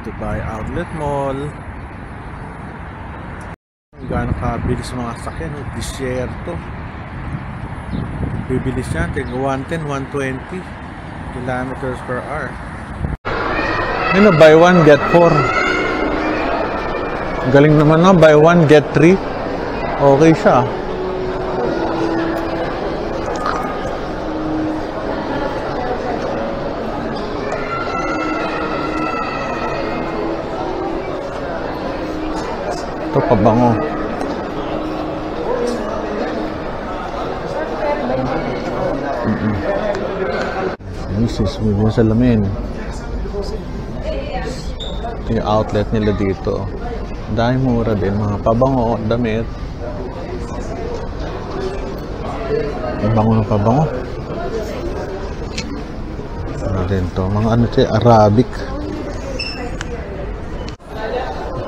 Dubai Outlet Mall. Gaano kabilis mga sakyan, disyerto. Bibilis yan, 110, 120 kilometers per hour. Yun, buy one get 4. Galing naman na, buy one get 3. Okay siya. Ito pabango. Misis, may mga salamin. Ito yung outlet nila dito. Dahil mura din, mga pabango, damit. Ang bango ng pabango. Ano din to? Mga ano siya, Arabic.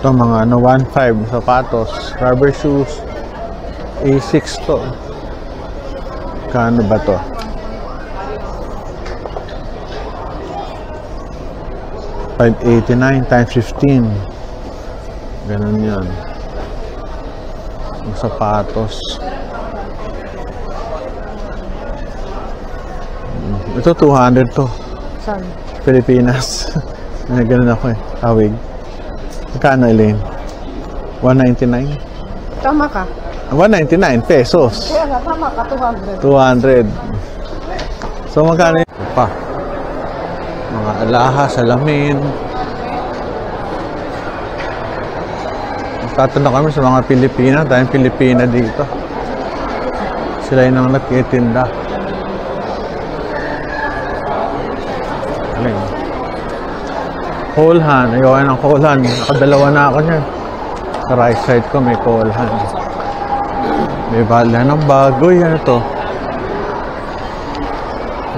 Ito mga ano, 1.5 sapatos, rubber shoes. A6 to. Kano ba to? $589 times 15. Ganun yan. Ang sapatos. Ito 200 to. Saan? Pilipinas. Ganun ako eh. Tawig. Magkano, Elaine? 199? Tama ka. 199 pesos. Kaya nga, tama ka, 200. 200. So, magkano yun? Pa. Mga alahas, salamin. Tatanong kami sa mga Pilipina. Dahil Pilipina dito. Sila yung nang nagtitinda. Aling. Whole hand. Ayaw ng whole hand. Nakadalawa na ako niyan. Sa right side ko may whole hand. May bala ng bago. Yan ito.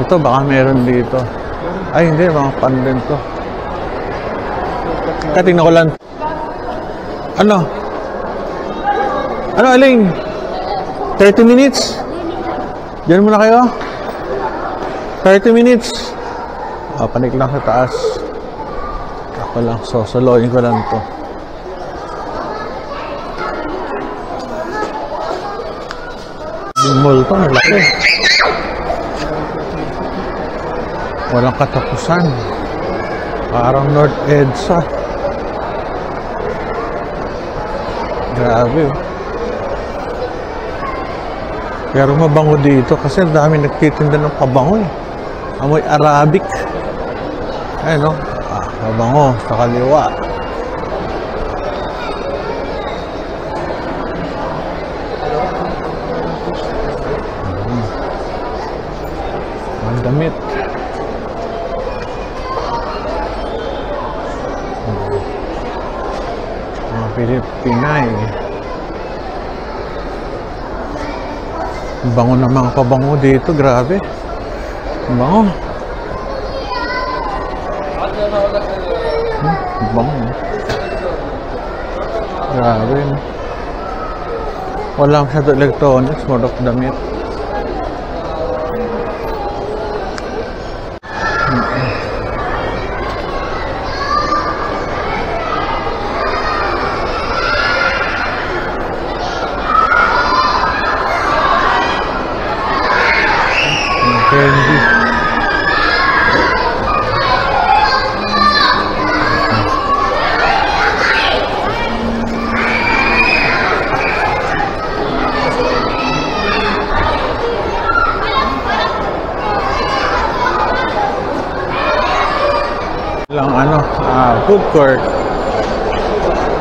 Ito baka meron dito. Ay hindi, mga pandem to. Katingnan ko lang. Ano? Ano, Aling? 30 minutes? Diyan muna kayo? 30 minutes? Panik lang sa taas. Ako lang, soloyin ko lang to. Yung mall to, malaki. Walang katapusan. Parang North EDSA. Grabe. Pero mabango dito kasi ang dami nagtitinda ng pabango eh. Amoy Arabic. Ayun no? Mabango sa kaliwa. Ang damit. Mga Pilipinay. Bango ng mga pabango dito, grabe. Bango. Bango. Grabe. Walang sa electronics, more of damit. Candy. Lang ano, food court.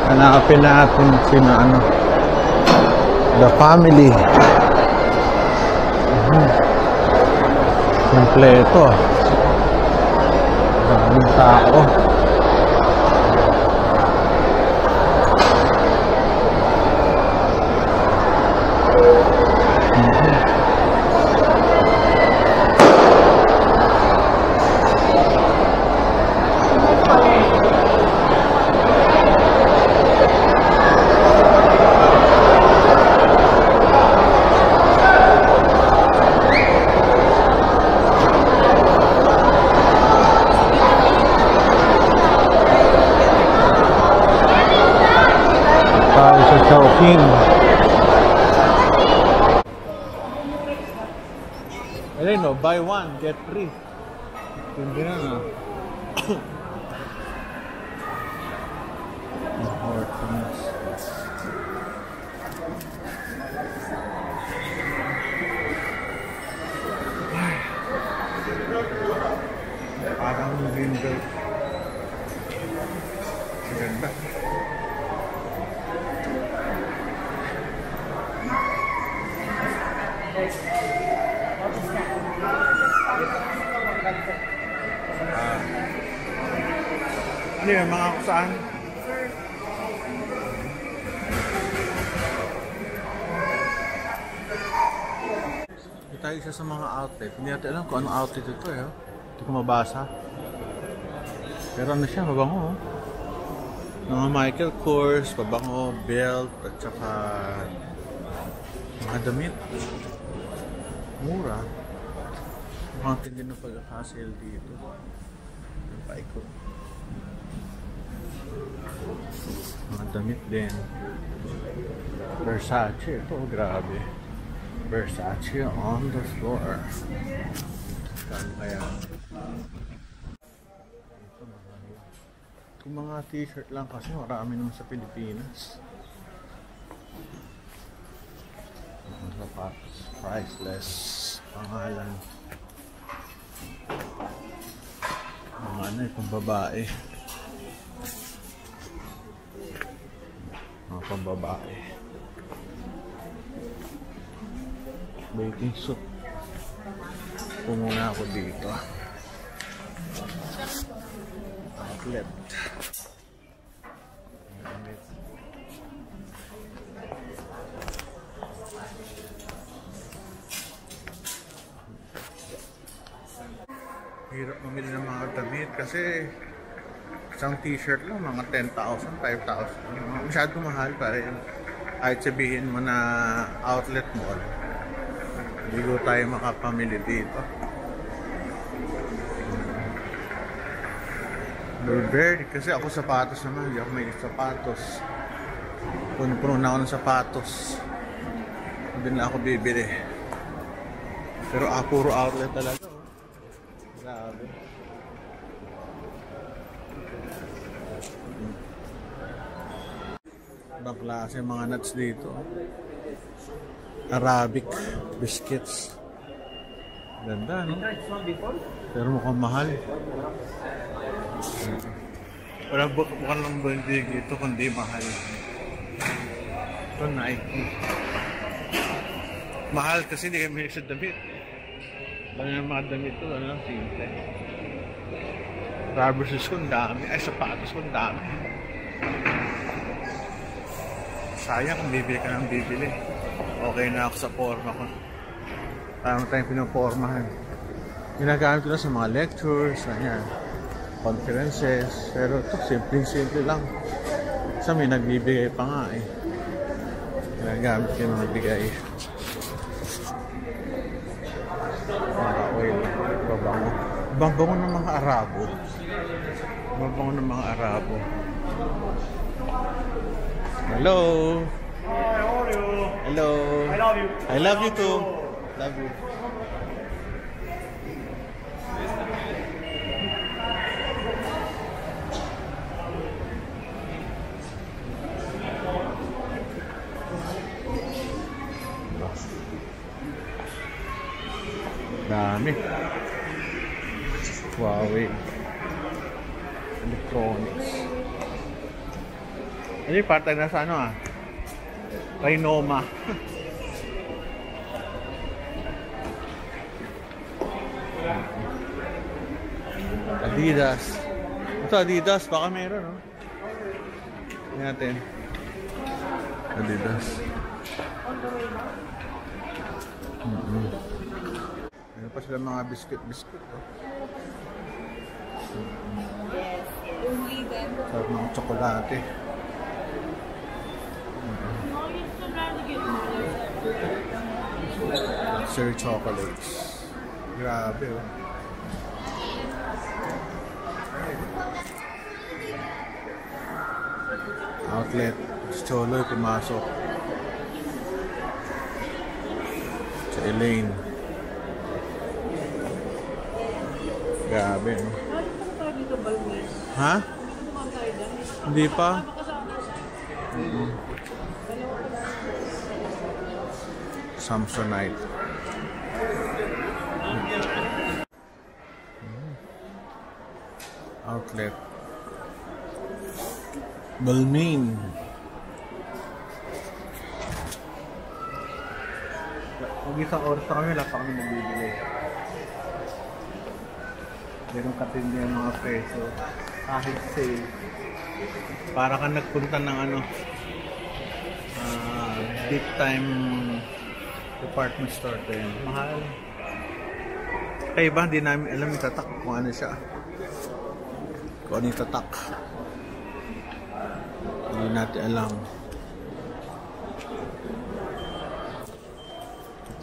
Hanapin natin sino ano. The family. Kompleto. Daming tao. Sa Chowking. Ayun no, buy one, get free. Hindi na no. Parang window. Ganda. Ano yun, mga kusaan? Ito tayo isa sa mga outlet. Hindi natin alam kung anong outlet ito eh. Hindi ko mabasa. Pero ano siya, mabango. Mga Michael Kors, pabango, belt, at saka mga damit. Mura. Mukhang tindi na pagkakasale dito. Yung paikot. Mga damit din. Versace. Ito, grabe. Versace on the floor. Saan kaya? Kung mga t-shirt lang kasi marami naman sa Pilipinas. Mga sapatos. Priceless. Pangalan. Mga ano eh, pang babae. Mga pang babae. Baking suit. Pumuna ako dito. Outlet. Hirap mamili ng mga damit kasi isang t-shirt lang mga 10,000, 5,000. Masyado mahal pa rin. Kahit sabihin mo na outlet mall, hindi ko tayo makapamili dito. Burberry, kasi ako sapatos naman, hindi ako may sapatos. Puno-puno na ako ng sapatos. Hindi na ako bibili. Pero puro outlet talaga. Grabe. Ibang klase mga nuts dito. Arabic biscuits. Ganda, no? Pero mukhang mahal. Wala bukan lang bandig ito kundi mahal. Ito Nike. Mahal kasi hindi kami sa damit. Baka yung mga damit ito, ano lang, simple. Rubber shoes ko, dami. Ay, sapatos ko, dami. Sayang kung bibili ka ng bibili. Okay na ako sa forma ko. Parang tayong pinapormahan. Ginagamit ko na sa mga lectures, ganyan. Conferences. Pero ito, simple lang. Sa may nagbibigay pa nga eh. Ginagamit ko yung nagbigay. Mga oil. Babango. Babango ng mga Arabo. Babango ng mga Arabo. Hello. Hi, how are you? Hello. I love you. I love you too. Love you. Dami. Huawei. Electronics. Ano yung part-time na sa ano ah? Rhinoma. Adidas. Ito Adidas. Baka meron no? Tingnan natin. Adidas. Meron pa sila mga biscuit. Oh. Sarap ng tsokolate. Luxury chocolates. Grabe oh. Outlet. Si Choloy pumasok. Si Elaine. Grabe, no? Ha? Hindi pa? Samsonite. Outlet. Balmain. Pag isang oras na kami, wala pa kami nabibili. Merong katindi ang mga preso. Kahit sale. Para ka nagpunta ng ano, big time department store din. Mahal. Kaya ba, hindi namin alam yung tatak kung ano siya. Kung ano yung tatak. Hindi natin alam.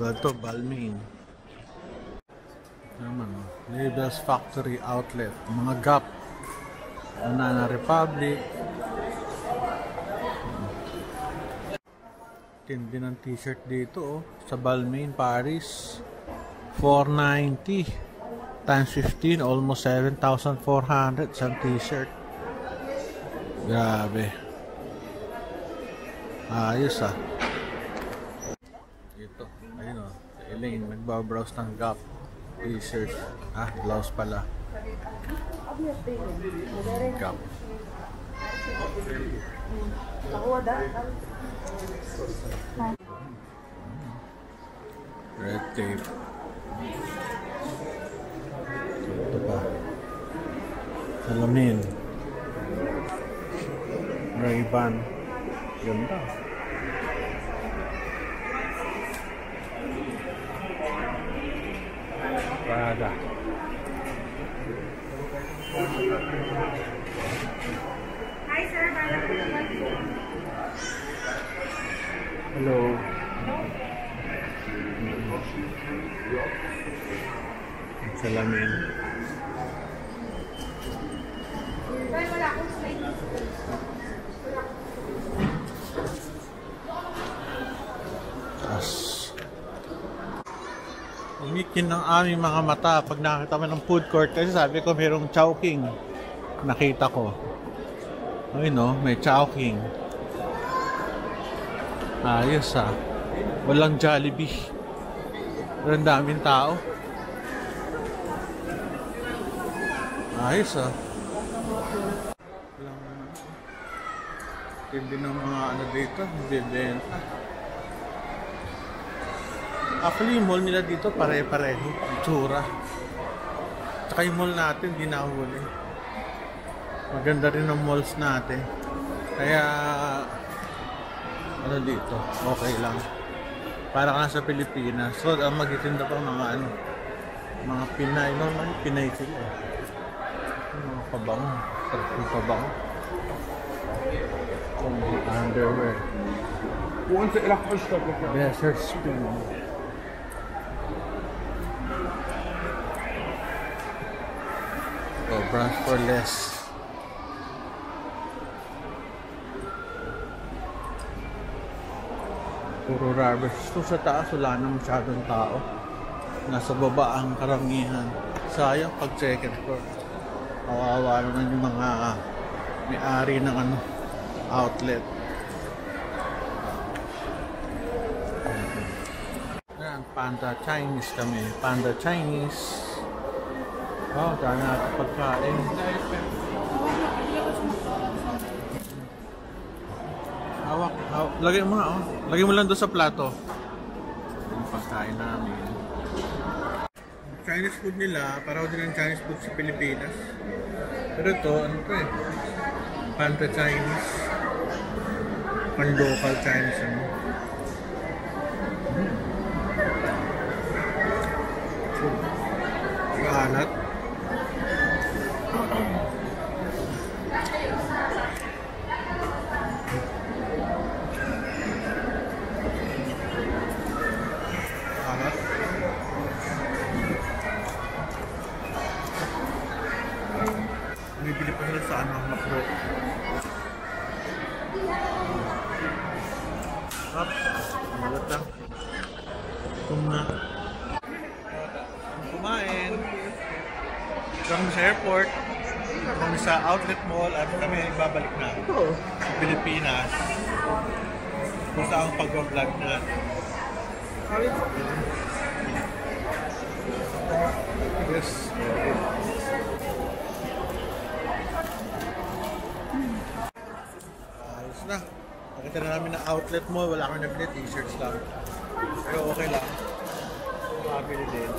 Ito, Balmain. Naman, Labels Factory Outlet. Mga Gap. Banana Republic. Tindi ng t-shirt dito, oh. Sa Balmain, Paris. $490 times 15, almost 7,400 isang t-shirt. Grabe. Ayos, ah. Ito, ayun, oh. Elaine, nagbabrowse ng Gap t-shirt. Blouse pala. Gap. Red tape. Ito pa. Salamin. Ray-Ban. Ganda. Prada. Hi, sir. Hello. Salamin. Umikin ng aming mga mata pag nakita mo ng food court kasi sabi ko mayroong Chowking. Nakita ko. Ayun, no, may Chowking. Ayos, ah. Walang Jollibee. Pero ang daming tao. Ayos, ah. Hindi ng mga ano dito, bibenta. Actually, yung mall nila dito pare-pareho. Itsura. Tsaka yung mall natin, di nahuli. Maganda rin ang malls natin. Kaya, ano dito, okay lang. Para ka sa Pilipinas. So, ang magtitinda pa mga ano, mga Pinay. Normal, Pinay sila. Mga pabango. Sarap yung pabango. Underwear. Desert Spring. Oh, branch for less. Puro rubber. Ito sa taas, wala na masyadong tao. Nasa baba ang karamihan. Sayang pag second floor. Kawawa naman yung mga may-ari ng ano, outlet. Ayan, Panda Chinese kami. Panda Chinese. Oh, dami natin pagkain. Hawak. Lagay mo nga, oh. Lagay mo lang doon sa plato. Yung pagkain namin. Chinese food nila, paraw din ang Chinese food sa Pilipinas. Pero ito, ano to eh? Panda Chinese. Pan-local Chinese, ano. Alat. Bibili pa sila sa ano, na fruit. Up. Malat lang. Kung na. Kumain. Ito kami sa airport. Ito kami sa outlet mall at kami babalik na sa Pilipinas. Kung saan ang pag-vlog na. Yes. Ayos na. Nakita na namin na outlet mall. Wala kami nabili. T-shirts lang. Pero okay lang. Makabili din.